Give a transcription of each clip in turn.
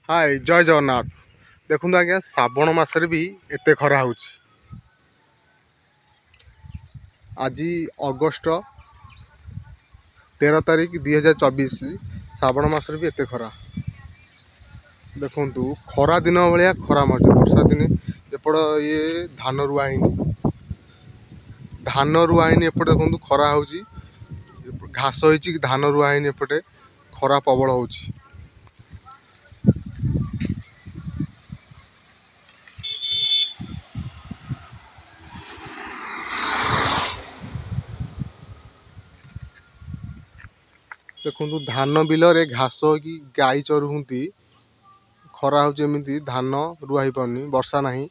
हाय जय जगन्नाथ। देखु आज्ञा श्रावण मसरे भी एते खरा होची। आज अगस्ट 13 तारीख 2024 श्रावण मसरे भी एते खरा। देखु खरा दिन भाया खरा मार्च वर्षा दिने एपट ये धान रुआईनी एपटे देखु खरा होची घास होची धान रुआईनी एपटे खरा प्रबल होची। देखु धान बिल रे घास की गाई चरुंती खरा होची धान रुआ ही पारनी वर्षा नहीं।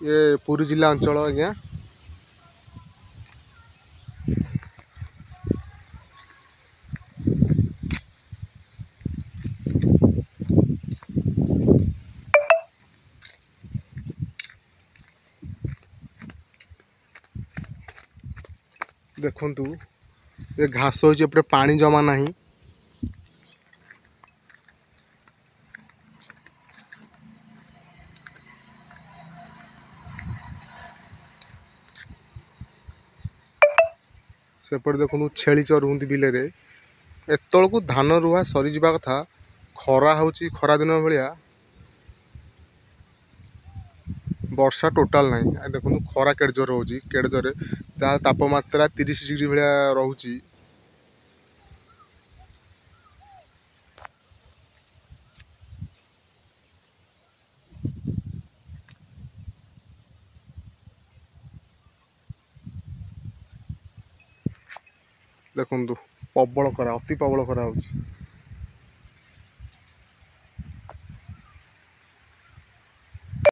ये पुरी जिला अंचल आज्ञा। देखु ये घास होची एपटे पानी जमा नहीं। सेपटे देखु छेली चरुंती बिले रे एतल को धान रुआ सरी जावा कथा खरा होची खरा दिन भाया वर्षा टोटाल नहीं। देखु खरा केड़ जोर होची केड़ जोरे तापमात्रा 30 डिग्री भाया रोची। देखु प्रबल खरा अति प्रबल खरा होची।